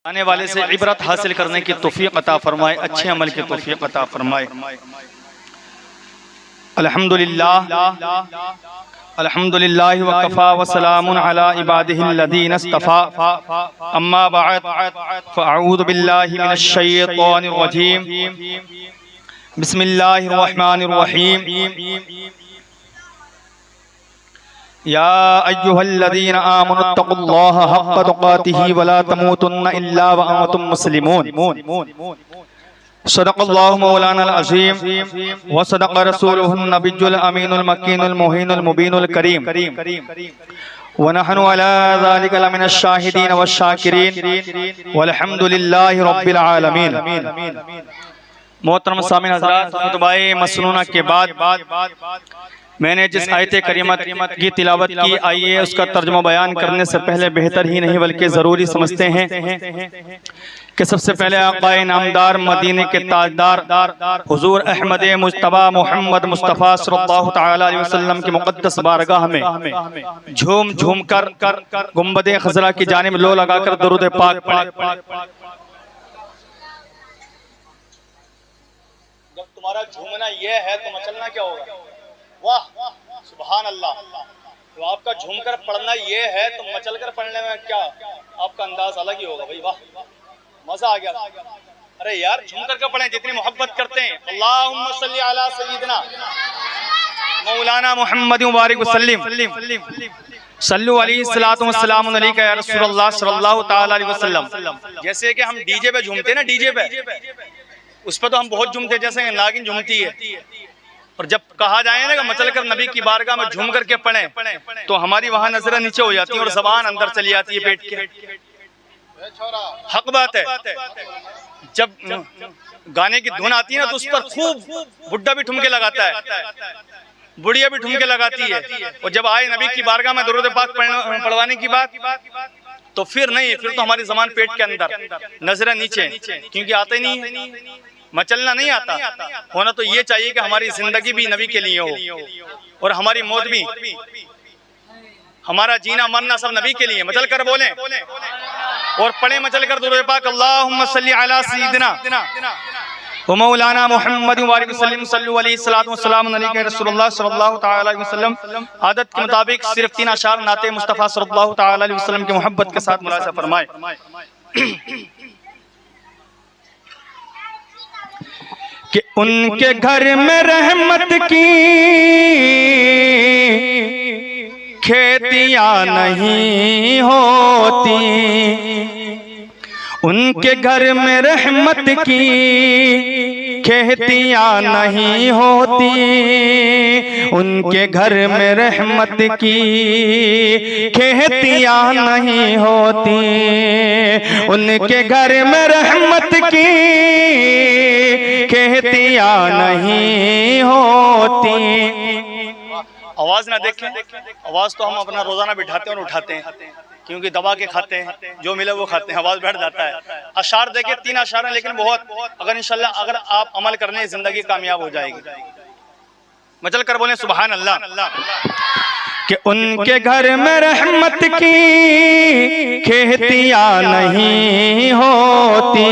आने वाले से इबरत हासिल करने की तौफीक अता फरमाए, अच्छे अमल की तौफीक अता फरमाए। अल्हम्दुलिल्लाह अल्हम्दुलिल्लाह व कफ़ा व सलामुन अला इबादिहिल्लज़ीना इस्तफ़ा, अम्मा बअद फ़अऊज़ु बिल्लाहि मिनश शैतानिर रजीम, बिस्मिल्लाहिर रहमानिर रहीम। या अय्युहल्लज़ीना आमनुत्तक़ुल्लाहा हक़्क़ तुक़ातिही व ला तमूतुन्ना इल्ला व अंतुम मुस्लिमून। सदक़ल्लाहु मौलानाल अज़ीम व सदक़ रसूलुहुन नबियुल अमीनुल मकीनुल मुहीनुल मुबीनुल करीम व नहनु अला ज़ालिका लमिनश शाहिदीन वश शाकिरीन वल्हम्दुलिल्लाहि रब्बिल आलमीन। मोहतरम सामीन हज़रात, खुतबाए मसनूना के बाद मैंने जिस आयत करीमा की तिलावत की, आइए उसका तर्जुमा बयान करने से पहले बेहतर ही नहीं बल्कि ज़रूरी समझते हैं कि सबसे पहले आक़ाए नामदार मदीने के ताजदार हुज़ूर अहमद मुज्तबा मोहम्मद मुस्तफ़ा सल्लल्लाहु तआला अलैहि वसल्लम की मुक़द्दस बारगाह में झूम झूम कर गुंबद खज़रा की जानिब लो लगाकर दरूद पाक पढ़े। जब तुम्हारा झूमना ये है तो मचलना क्या होगा? वाह सुभान अल्लाह। तो आपका झूमकर पढ़ना ये है तो मचलकर पढ़ने में क्या आपका अंदाज अलग ही होगा भाई। वाह मजा आ गया। अरे यार झूमकर के पढ़ें जितनी मोहब्बत करते हैं। अल्लाहुम्मा सल्ली अला सय्यिदना मौलाना मुहम्मद मुबारक वसल्लम सल्लु अलैहि सलातु वस्सलामु अलैका या रसूलल्लाह सल्लल्लाहु तआला अलैहि वसल्लम। जैसे कि हम डीजे पे झूमते हैं ना, डीजे पे उस पर तो हम बहुत झूमते हैं, जैसे नागिन झूमती है। और जब कहा जाए ना कि मचल कर नबी की बारगाह में झूम करके पढ़ें तो हमारी वहां नजरें नीचे हो जाती है और ज़बान अंदर चली जाती है पेट के। हक बात है। जब गाने की धुन आती है ना तो उस पर खूब बुढ़ा भी ठुमके लगाता है, बुढ़िया भी ठुमके लगाती है। और जब आए नबी की बारगाह में दुरूद पाक पढ़वाने की बात तो फिर नहीं, फिर तो हमारी ज़बान पेट के अंदर, नजरें नीचे, क्योंकि आते नहीं है, मचलना नहीं आता। होना तो ये चाहिए कि हमारी जिंदगी भी नबी के लिए हो और हमारी मौत भी, हमारा जीना मरना सब नबी के लिए। मचल कर बोलें और पढ़े मचल कर दुरूद पाक। अल्लाहुम्मा सल्ली अला सय्यिदना व मौलाना मुहम्मद मुबारक वसल्लम सल्लु अलैहि सलातु वस्सलामु अलैका रसूलुल्लाह सल्लल्लाहु तआला अलैहि वसल्लम। आदत के मुताबिक सिर्फ 3 अशार नाते मुस्तफ़ा सल्लल्लाहु तआला अलैहि वसल्लम की मोहब्बत के साथ मुलाज़ा फरमाए। कि उनके घर में रहमत की खेतियां नहीं होती, उनके घर में रहमत की खेतियां नहीं होती, उनके घर में रहमत की खेतियां नहीं होती, उनके घर में रहमत की खेतियां नहीं होती। आवाज ना देखें, आवाज तो हम अपना रोजाना बिठाते हैं और उठाते हैं, क्योंकि दबा के खाते हैं, जो मिले वो खाते हैं, आवाज बैठ जाता है। अशार देखे 3 अशार हैं, लेकिन बहुत, अगर इंशाल्लाह अगर आप अमल करने जिंदगी कामयाब हो जाएगी। मचल कर बोले सुभान अल्लाह। कि उनके घर में रहमत की खेतियां नहीं होती,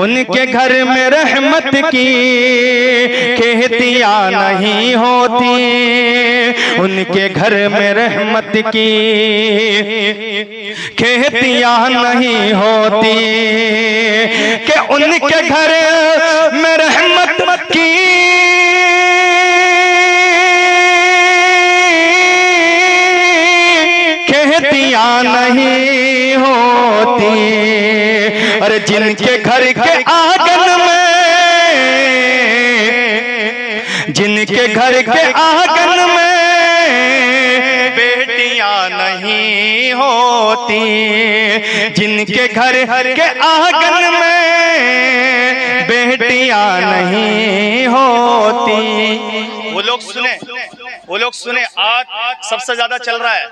उनके घर में रहमत की खेतियां नहीं होती, उनके घर में रहमत की खेतियां नहीं होती, कि उनके घर में रहमत की खेतियां नहीं होती। और जिनके घर के आंगन में, जिनके घर के आंगन में बेटियां नहीं होती, जिनके घर के आंगन में बेटियां नहीं होती। वो लोग सुने आज सबसे ज्यादा चल रहा है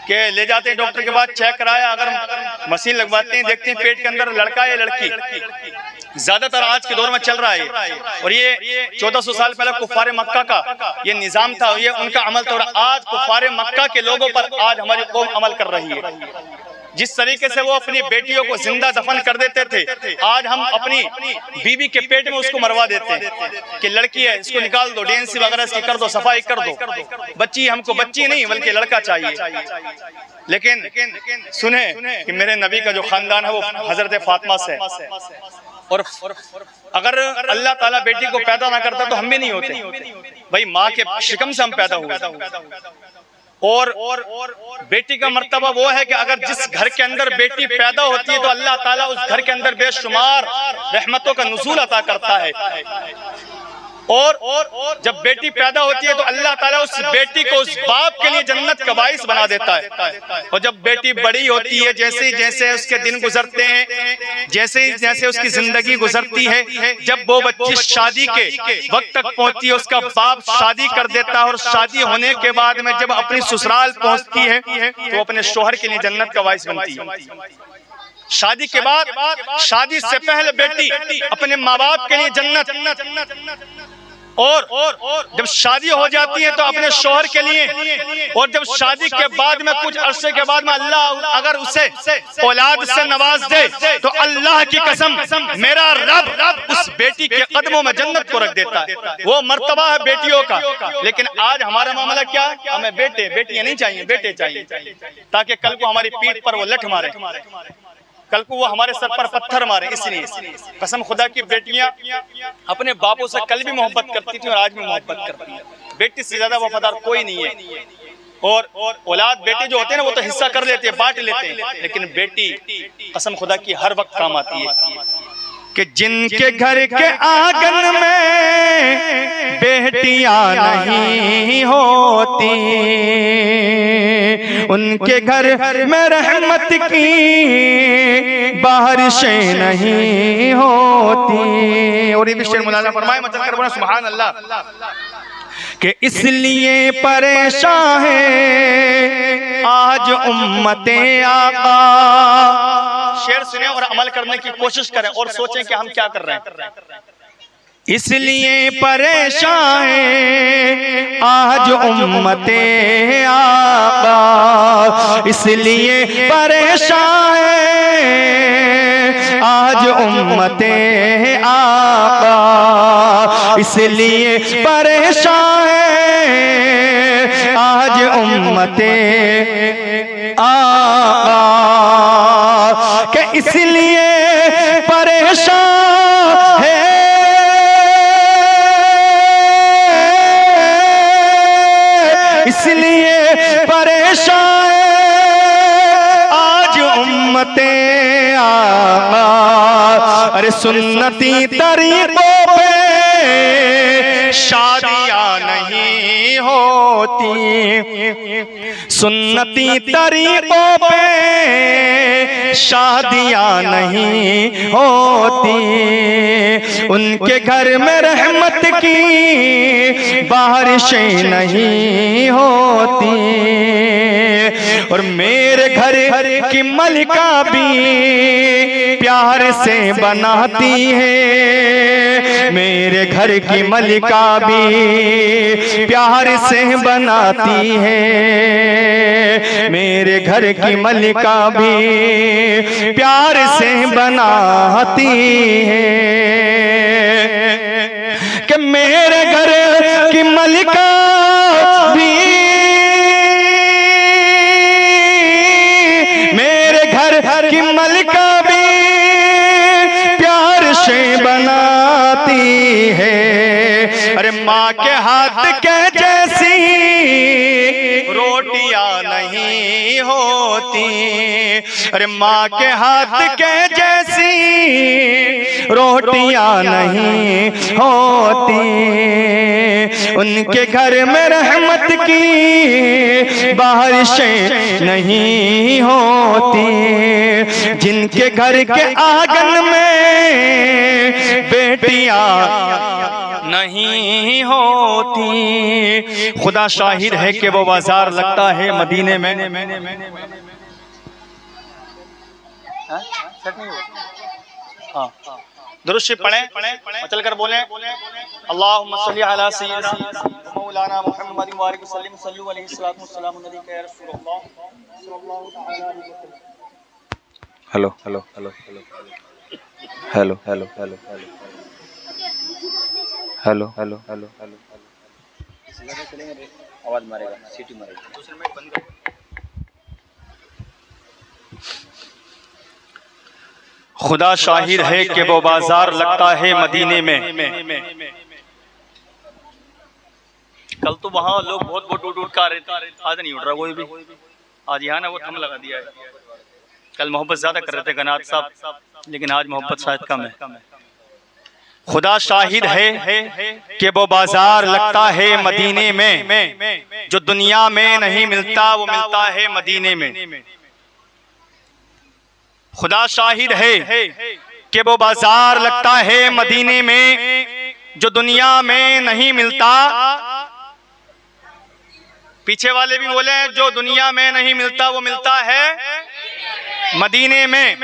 कि ले जाते हैं डॉक्टर के पास, चेक कराया, अगर मशीन लगवाते हैं देखते हैं पेट के अंदर लड़का या लड़की। ज्यादातर आज के दौर में चल रहा है और ये 1400 साल पहले कुफारे मक्का का ये निजाम था, ये उनका अमल था। और आज कुफारे मक्का के लोगों पर आज हमारी कौम अमल कर रही है। जिस तरीके से वो अपनी बेटियों को जिंदा दफन कर देते थे, आज हम अपनी बीवी के पेट में उसको मरवा देते हैं कि लड़की है, इसको निकाल दो, डीएनसी वगैरह इसकी कर दो, सफाई कर दो, बच्ची हमको बच्ची नहीं बल्कि लड़का चाहिए। लेकिन सुने कि मेरे नबी का जो खानदान है वो हजरत फातिमा से, और अगर अल्लाह ताला बेटी को पैदा ना करता तो हम भी नहीं होते भाई। माँ के शिकम से हम पैदा हुए। और बेटी का मर्तबा वो है कि अगर जिस घर के अंदर बेटी पैदा होती है तो अल्लाह ताला उस घर के अंदर बेशुमार रहमतों का नुज़ूल अता करता है। और जब बेटी पैदा होती है तो अल्लाह ताला उस बेटी को उस बाप के लिए जन्नत का बाइस बना देता है। और जब बेटी बड़ी होती है, जैसे जैसे उसके दिन गुजरते हैं, जैसे जैसे उसकी जिंदगी गुजरती है, जब वो बच्ची शादी के वक्त तक पहुंचती है, उसका बाप शादी कर देता है। और शादी होने के बाद में जब अपनी ससुराल पहुंचती है तो अपने शोहर के लिए जन्नत का बाइस बनती है। शादी के बाद, शादी से पहले बेटी अपने माँ बाप के लिए जन्नत, और जब शादी हो जाती है तो अपने शौहर के लिए। और जब शादी के बाद में कुछ अरसे के बाद में अल्लाह अगर उसे औलाद से नवाज दे तो अल्लाह की कसम मेरा रब उस बेटी के कदमों में जन्नत को रख देता है। वो मर्तबा है बेटियों का। लेकिन आज हमारा मामला क्या, हमें बेटियां नहीं चाहिए, बेटे चाहिए, ताकि कल को हमारी पीठ पर वो लठ मारे, कल को वो हमारे सर पर पत्थर मारे। इसलिए कसम खुदा की बेटियां अपने बापों से कल भी मोहब्बत करती थी और आज भी मोहब्बत करती हैं। बेटी से ज्यादा वफादार कोई नहीं है। और औलाद बेटे जो होते हैं ना वो तो हिस्सा कर लेते हैं, बांट लेते हैं, लेकिन बेटी कसम खुदा की हर वक्त काम आती है। कि जिनके घर के आंगन में बेटियां नहीं होती, उनके घर में रहमत की बारिशें नहीं होती। और ये भी शेर मौलाना फरमाए, मतलब कर बोला सुभान अल्लाह, कि इसलिए परेशान है आज उम्मते आका। शेर सुने और अमल करने की कोशिश करें और सोचें कि हम क्या कर रहे हैं। इसलिए परेशान है आज उम्मते आका, इसलिए परेशान है आज उम्मते आका, इसलिए परेशान है आज उम्मते आका, कि इसलिए परेशान है इसलिए परेशान आज उम्मते आका। अरे सुन्नती तरीकों पे शादियां नहीं होती, सुन्नती तरीकों पे शादियां नहीं होती, उनके घर में रहमत की बारिशें नहीं होती। और मेरे घर की मलिका भी प्यार से बनाती है, मेरे घर की मलिका भी प्यार से बनाती है, मेरे घर की मलिका भी प्यार से बनाती है। कि मेरे घर की मलिका भी, मेरे घर की मलिका भी प्यार से बनाती है। अरे माँ के हाथ के जैसी रोटियां नहीं होती, अरे माँ के हाथ के जैसी रोटियां नहीं होती, उनके घर में रहमत की बारिशें नहीं होती, जिनके घर के आंगन में बेटियां नहीं होती। खुदा शाहिद है कि वो बाजार लगता है मदीने में। हाँ, दुरूद शरीफ पढ़ें, चलकर बोलें अल्लाहुम्मा सल्ली अला सय्यिदना मौलाना मुहम्मद व सल्लिम सल्लु अलैहि सल्लल्लाहु अलैहि वसल्लम। Hello hello hello hello hello hello hello hello hello hello hello आवाज मारेगा, सीटी मारेगा। दूसरे मिनट बंद कर। खुदा शाहिद है कि वो बाजार लगता है मदीने में। कल तो वहाँ लोग बहुत बहुत उठ का रहे थे, आज नहीं उठ रहा कोई भी। आज यहाँ ना वो थम लगा दिया है। कल मोहब्बत ज्यादा कर रहे थे गनात साहब, लेकिन आज मोहब्बत शायद कम है। खुदा शाहिद है कि वो बाजार लगता है मदीने में, जो दुनिया में नहीं मिलता वो मिलता है मदीने में। खुदा शाहिद है कि वो बाजार लगता है मदीने में, जो दुनिया में नहीं मिलता। पीछे वाले भी बोले जो दुनिया में नहीं मिलता वो मिलता है मदीने में।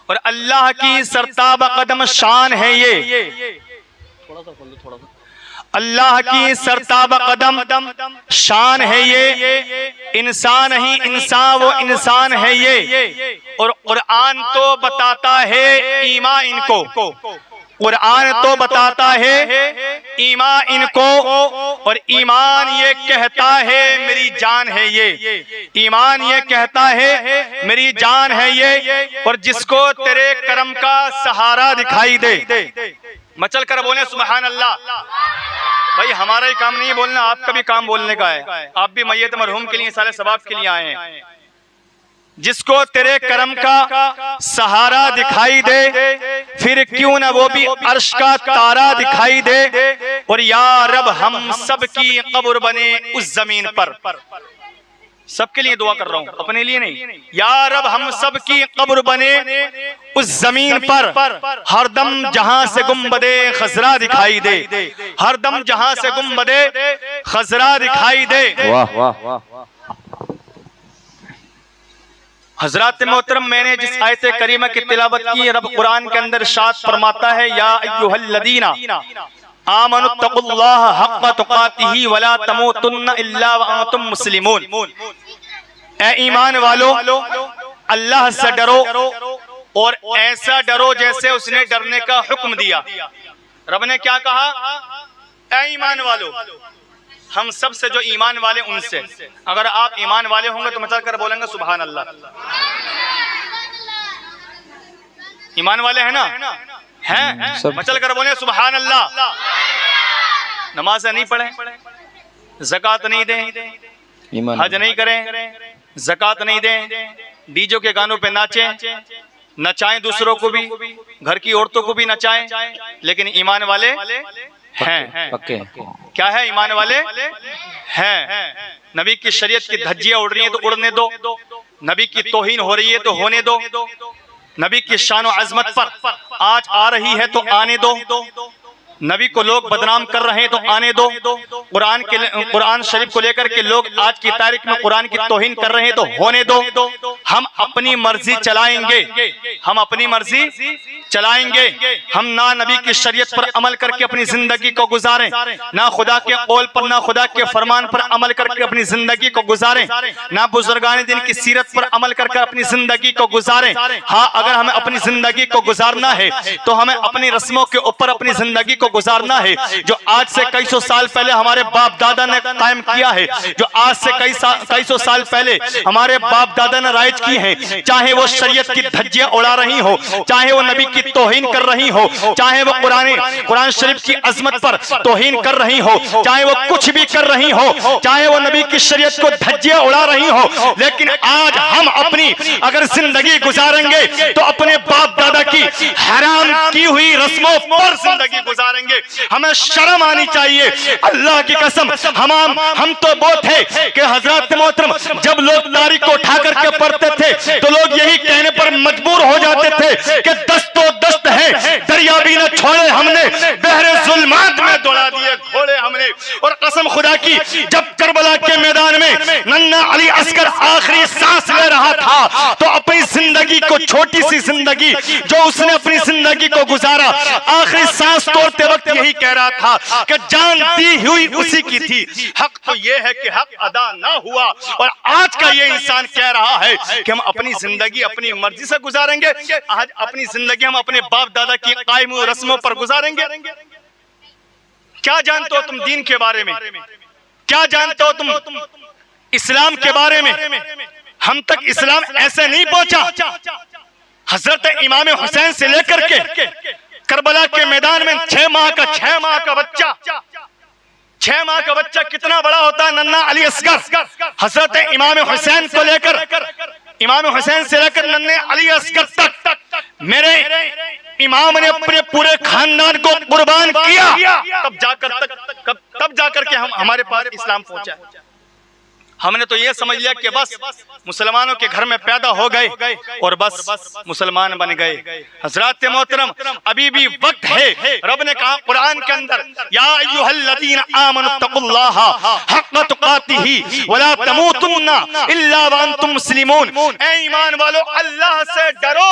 और अल्लाह की सरताब कदम शान है ये, अल्लाह की सरताब कदम शान है ये। इंसान ही इंसान वो इंसान है ये। और कुरान तो बताता है ईमान इनको, कुरान तो बताता है ईमान इनको। और ईमान ये कहता है मेरी जान है ये, ईमान ये कहता है मेरी जान है ये। और जिसको तेरे करम का सहारा दिखाई दे, मचल कर बोले सुभान अल्लाह। भाई हमारा ही काम नहीं है बोलना, आपका भी काम बोलने का है। आप भी मैयत मरहूम के लिए सारे सवाब के लिए आए हैं। जिसको तेरे करम का सहारा दिखाई दे, फिर क्यों ना वो भी अर्श का तारा दिखाई दे। और या रब हम सब की कब्र बने उस जमीन पर। सबके लिए दुआ कर रहा हूं, अपने लिए नहीं। या रब हम सब की कब्र बने उस जमीन पर, हरदम जहां से गुंबदे खजरा दिखाई दे, हरदम जहां से गुंबदे खजरा दिखाई दे। वाह वाह वाह। हजरत मोहतरम, मैंने जिस आयत करीमा की तिलावत की, रब कुरान के अंदर इरशाद फरमाता है या अय्युहल्लज़ीना आमनुत्तकुल्लाह हक़्क़ तुक़ातिही वला तमूतुन्ना इल्ला व अंतुम मुस्लिमून। ए ईमान वालो, अल्लाह से डरो और ऐसा डरो जैसे उसने डरने का हुक्म दिया। रब ने क्या कहा? ए ईमान वालो, हम सब से जो ईमान वाले उनसे। अगर आप ईमान वाले होंगे तो मचल कर बोलेंगे सुभान अल्लाह। ईमान वाले हैं ना? हैं? मचल कर बोले सुभान अल्लाह। नमाज नहीं पढ़े, ज़कात नहीं दें, हज नहीं करें, ज़कात नहीं दें, डीजो के गानों पे नाचें, नचाएं दूसरों को भी, घर की औरतों को भी नचाएं, लेकिन ईमान वाले हैं। पक्के क्या है? ईमान वाले हैं। नबी की शरीयत की धज्जियां उड़ रही हैं तो उड़ने दो, नबी की तौहीन हो रही है तो होने दो, नबी की शान और अजमत पर आज आ रही है तो आने दो, नबी को लोग बदनाम कर रहे हैं तो आने दो, कुरान शरीफ को लेकर के लोग आज की तारीख में कुरान की तौहीन कर रहे हैं तो होने दो। हम अपनी मर्जी चलाएंगे, हम अपनी मर्जी चलाएंगे। हम ना नबी की शरीयत पर अमल करके अपनी जिंदगी को गुजारें, ना खुदा के कौल पर, ना खुदा के फरमान पर अमल करके अपनी जिंदगी को गुजारें, ना बुजुर्गान दिन की सीरत पर अमल करके अपनी जिंदगी को गुजारें। हाँ, अगर हमें अपनी जिंदगी को गुजारना है तो हमें अपनी रस्मों के ऊपर अपनी जिंदगी को गुजारना है, जो आज से कई सौ साल पहले हमारे बाप दादा ने कायम किया है, जो आज से कई सौ साल पहले हमारे बाप दादा ने राइज की है। चाहे वो शरीयत की धज्जियां उड़ा रही हो, चाहे वो नबी की तौहीन कर रही हो, चाहे वो कुरान शरीफ की अजमत पर तौहीन कर रही हो, चाहे वो कुछ भी कर रही हो, चाहे वो नबी की शरीयत को धज्जियां उड़ा रही हो, लेकिन आज हम अपनी अगर जिंदगी गुजारेंगे तो अपने बाप दादा की हराम की हुई रस्मों पर जिंदगी गुजारेंगे। हमें शर्म आनी चाहिए। अल्लाह की कसम, हम तो वो थे कि हजरत मोहतरम जब लोग दाढ़ी को उठा करके पढ़ते थे तो लोग यही कहने पर मजबूर हो जाते थे कि दस्तो दस्त है, दरिया भी न छोड़े हमने, बहरे जुल्मात में दौड़ा दिए घोड़े हमने। और कसम खुदा की, जब करबला के मैदान में नन्ना अली अस्कर आखिरी सांस ले रहा था तो अपनी जिंदगी को, छोटी सी जिंदगी जो उसने अपनी जिंदगी को गुजारा, आखिरी सांस तोड़ते वक्त यही कह रहा था कि जान दी हुई उसी की थी। हक तो यह है कि हक अदा ना हुआ, और आज का ये इंसान कह रहा है कि हम अपनी जिंदगी अपनी मर्जी से गुजारेंगे। आज अपनी जिंदगी हम अपने बाप दादा की कायम रस्मों पर गुजारेंगे। क्या जानते हो तुम दीन के बारे में? क्या जानते हो तुम इस्लाम के बारे में? हम तक इस्लाम ऐसे नहीं पहुंचा। हजरत इमाम हुसैन से लेकर के करबला के मैदान में 6 माह का बच्चा, 6 माह का बच्चा कितना बड़ा होता है, नन्ना अली असगर। हजरत इमाम हुसैन को लेकर, इमाम हुसैन से लेकर नन्हे अली असगर तक मेरे इमाम ने अपने पूरे खानदान को कुर्बान किया, तब जाकर के हमारे पास इस्लाम पहुंचा। हमने तो ये समझ लिया कि बस मुसलमानों के घर में पैदा हो गए और बस मुसलमान बन गए। हजरात मोहतरम, अभी भी वक्त है। रब ने कहा कुरान के अंदर, या अय्युहल्लज़ीना आमनुत्तकुल्लाहा हक़्क़ तुक़ातिही वला तमूतुन्ना इल्ला व अंतुम मुस्लिमून। ऐ ईमान वालो, अल्लाह से डरो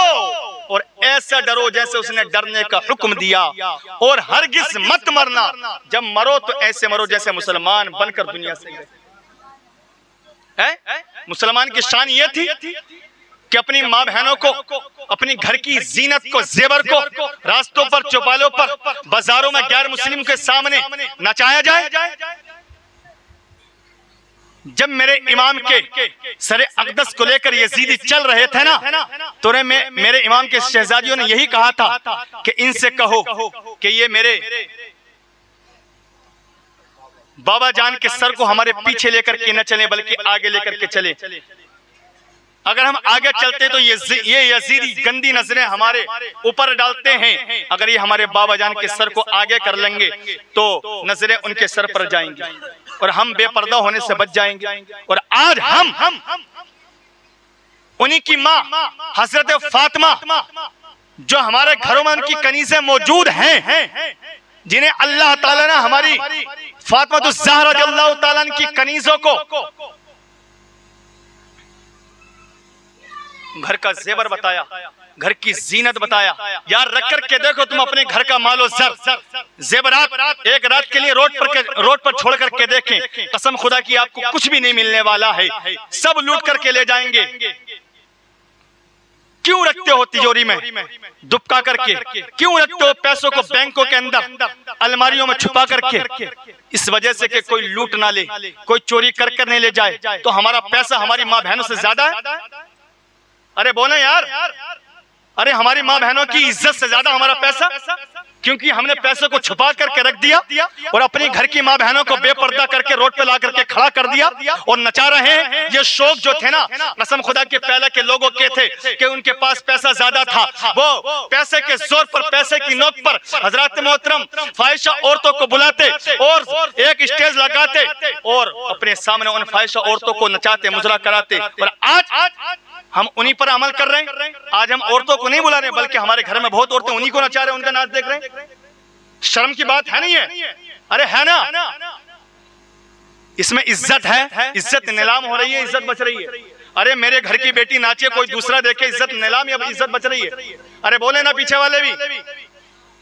और ऐसे डरो जैसे उसने डरने का हुक्म दिया, और हरगिज मत मरना, जब मरो तो ऐसे मरो जैसे मुसलमान बनकर दुनिया से गए। मुसलमान की शान ये थी कि अपनी माँ बहनों को, अपनी घर की जीनत को, जेवर को रास्तों पर, चौपालों पर, बाजारों में गैर मुस्लिम के सामने नचाया जाए। जब मेरे इमाम के सरे अक़दस को लेकर यजीदी चल रहे थे ना, तो मेरे इमाम के शहजादियों ने यही कहा था कि इनसे कहो कि ये मेरे बाबा जान के सर को हमारे पीछे लेकर के न चले, बल्कि आगे लेकर के चले। अगर हम आगे चलते तो ये यजीदी गंदी नजरें हमारे ऊपर डालते हैं। अगर ये हमारे बाबा जान के सर को आगे कर लेंगे तो नजरें उनके सर पर जाएंगी और हम बेपर्दा होने से बच जाएंगे। और आज हम उन्हीं की माँ हजरत फातिमा, जो हमारे घरों में उनकी कनीज़ें मौजूद हैं, जिन्हें अल्लाह ताला ने हमारी फातिमा ज़हरा रज़ियल्लाहु ताला की कनीज़ों को घर का जेवर बताया, घर की जीनत बताया। यार रख कर के देखो तुम अपने घर का मालो जेवरात एक रात के लिए रोड पर छोड़ करके देखें, कसम खुदा की आपको कुछ भी नहीं मिलने वाला है, सब लूट करके ले जाएंगे। क्यों रखते हो तिजोरी में दुबका करके? क्यों रखते हो पैसों को बैंकों के अंदर अलमारियों में छुपा करके? इस वजह से कि कोई लूट ना ले, कोई चोरी कर नहीं ले जाए। तो हमारा पैसा हमारी माँ बहनों से ज्यादा है? अरे बोले यार, अरे हमारी माँ बहनों की इज्जत से ज्यादा हमारा पैसा? क्योंकि हमने पैसे को छुपा करके रख दिया और अपनी घर की माँ बहनों को बेपर्दा करके रोड पे ला करके खड़ा कर दिया और नचा रहे हैं। ये शौक जो थे ना, कसम खुदा के पहले के लोगों के थे कि उनके पास पैसा ज्यादा था, वो पैसे के जोर पर, पैसे की नोक पर हजरत मोहतरम फाहिशा औरतों को बुलाते और एक स्टेज लगाते और अपने सामने उन फाहिशा औरतों को नचाते, मुजरा कराते। और आज हम उन्हीं पर अमल कर रहे हैं। आज हम औरतों को नहीं बुला रहे, बल्कि हमारे घर में बहुत औरतें उन्हीं को नचा रहे हैं, उनका नाच देख रहे हैं। शर्म की बात है नहीं है? अरे है ना, इसमें इज्जत है, इज्जत नीलाम हो रही है, इज्जत बच रही है। अरे मेरे घर की बेटी नाचे, कोई दूसरा देखे, इज्जत नीलाम या इज्जत बच रही है? अरे बोले ना पीछे वाले भी,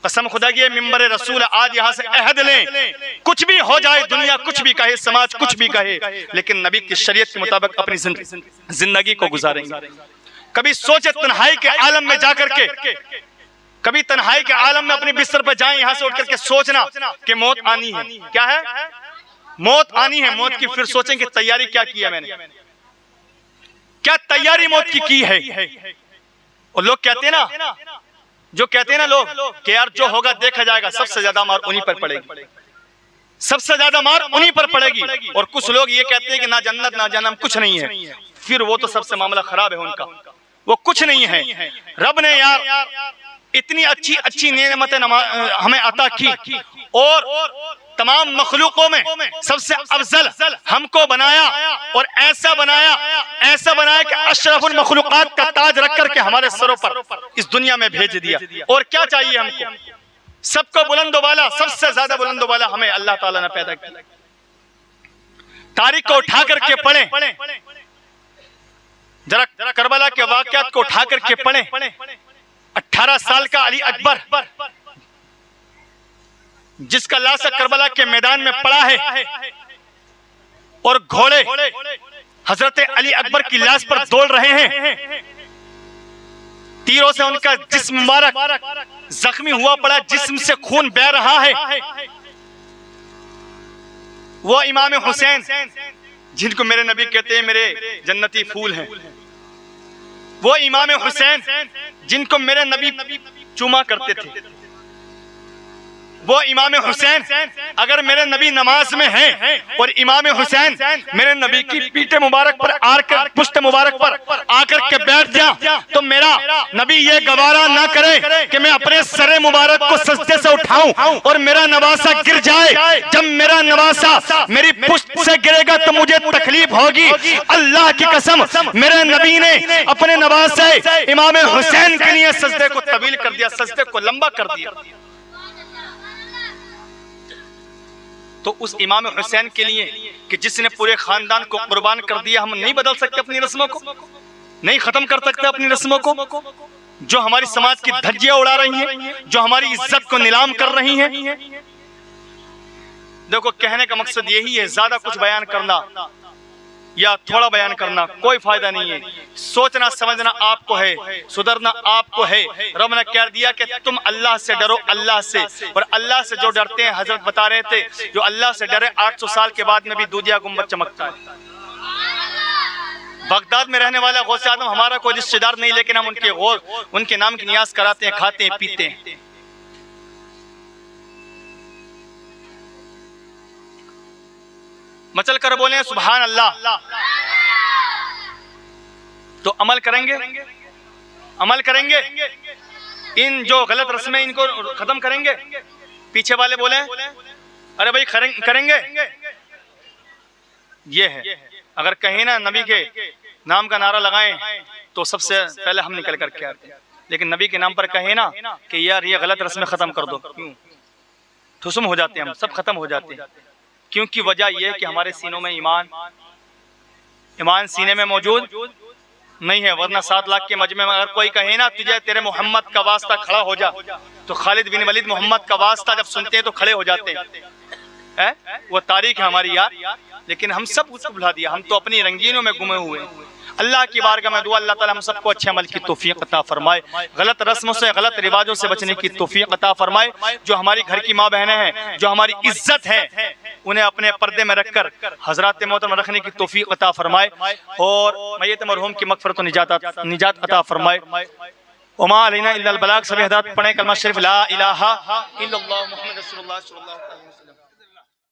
कसम खुदा की मिंबर रसूल, आज यहाँ से अहद लें, कुछ भी हो जाए, दुनिया कुछ भी कहे, समाज कुछ भी कहे, लेकिन नबी की शरीयत के मुताबिक अपनी जिंदगी को गुजारेंगे। कभी सोचे तन्हाई के आलम में जाकर के, कभी तन्हाई के आलम में अपने बिस्तर पर जाएं, यहाँ से उठ करके सोचना कि मौत आनी है। क्या है? मौत आनी है। मौत की फिर सोचें कि तैयारी क्या की है मैंने, क्या तैयारी मौत की है। और लोग कहते हैं ना, जो कहते हैं ना लोग कि यार जो होगा देखा जाएगा, सबसे ज्यादा मार उन्हीं पर पड़ेगी, सबसे ज्यादा मार उन्हीं पर पड़ेगी। और कुछ लोग ये कहते हैं कि ना जन्नत ना जन्नत कुछ नहीं है, फिर वो तो सबसे मामला खराब है उनका, वो कुछ नहीं है। रब ने यार इतनी अच्छी अच्छी नेमतें हमें अता की और तमाम मखलूकों में सबसे अफजल हमको बनाया और ऐसा बनाया कि अशरफुल मखलूकात का ताज रख करके हमारे सरों पर इस दुनिया में भेज दिया। और क्या चाहिए हमको? सबको बुलंदो वाला, सबसे ज्यादा बुलंदो वाला हमें अल्लाह ताला ने पैदा किया। तारीख को उठा करके पढ़ें, जरा करबला के वाकयात को उठा करके पढ़े। 18 साल का अली अकबर जिसका लाशा करबला के मैदान में पड़ा है और घोड़े हजरत अली अकबर की लाश पर दौड़ रहे हैं, तीरों से उनका जिस्म मुबारक जख्मी हुआ पड़ा, जिस्म से खून बह रहा है। वो इमाम हुसैन जिनको मेरे नबी कहते हैं मेरे जन्नती फूल हैं, वो इमाम हुसैन जिनको मेरे नबी चूमा करते थे, वो इमाम हुसैन अगर मेरे नबी नमाज में हैं और इमाम हुसैन मेरे नबी की पीठे मुबारक पर आकर पुश्त मुबारक पर आकर के बैठ जा तो मेरा नबी ये गवारा ना करे कि मैं अपने सरे मुबारक को सजदे से उठाऊं और मेरा नवासा गिर जाए। जब मेरा नवासा मेरी पुश्त से गिरेगा तो मुझे तकलीफ होगी। अल्लाह की कसम मेरे नबी ने अपने नवासे इमाम हुसैन के लिए सजदे को तवील कर दिया, सजदे को लंबा कर दिया। तो उस इमाम हुसैन के लिए कि जिसने पूरे खानदान को कुर्बान कर दिया, हम नहीं बदल सकते अपनी रस्मों को, नहीं खत्म कर सकते अपनी रस्मों को, जो हमारी समाज की धज्जियां उड़ा रही हैं, जो हमारी इज्जत को नीलाम कर रही हैं। देखो कहने का मकसद यही है, ज्यादा कुछ बयान करना या थोड़ा बयान करना कोई फायदा नहीं है। सोचना समझना आपको है, सुधरना आपको है। रब ने कह दिया कि तुम अल्लाह से डरो, अल्लाह से, और अल्लाह से जो डरते हैं, हजरत बता रहे थे जो अल्लाह से डरे 800 साल के बाद में भी दूधिया गुम्बद चमकता है। बगदाद में रहने वाला गौसे आदम हमारा कोई रिश्तेदार नहीं, लेकिन हम उनके नाम की नियाज कराते हैं, खाते हैं, पीते हैं। मचल कर बोले सुभान अल्लाह। तो अमल करेंगे, अमल करेंगे, इन जो गलत रस्में इनको खत्म करेंगे। पीछे वाले बोले अरे भाई करेंगे, ये है। अगर कहीं ना नबी के नाम का नारा लगाएं तो सबसे पहले हम निकल करके आते हैं, लेकिन नबी के नाम पर कहें ना कि यार ये गलत रस्में खत्म कर दो, क्यों ठुसुम हो जाते हैं, हम सब खत्म हो जाते हैं। क्योंकि वजह यह है कि हमारे सीनों में ईमान सीने में मौजूद नहीं है। वरना 7 लाख के मजमे में अगर कोई कहे ना तुझे तेरे मोहम्मद का वास्ता खड़ा हो जा, तो खालिद बिन वलीद मोहम्मद का वास्ता जब सुनते हैं तो खड़े हो जाते हैं। वो तारीख है हमारी यार, लेकिन हम सब उसको भुला दिया। हम तो अपनी रंगीनों में गुमे हुए हैं। अल्लाह की बारगाह में दुआ अल्लाह ताला हम सबको अच्छे अमल की तौफीक अता फरमाए, गलत रस्मों से गलत रिवाजों से बचने की तौफीक अता फरमाए। जो हमारी घर की माँ बहनें हैं, जो हमारी इज्जत है, उन्हें अपने पर्दे में रखकर हजरात मोहतरम रखने की तौफीक अता फरमाए और मय्यत मरहूम की मगफरत और निजात अता फरमाए। उमा अलैना इल्लल बलाग। सभी हजरात पढ़ें कलमा शरीफ ला इलाहा इल्लल्लाह मुहम्मद रसूलुल्लाह सल्लल्लाहु अलैहि वसल्लम।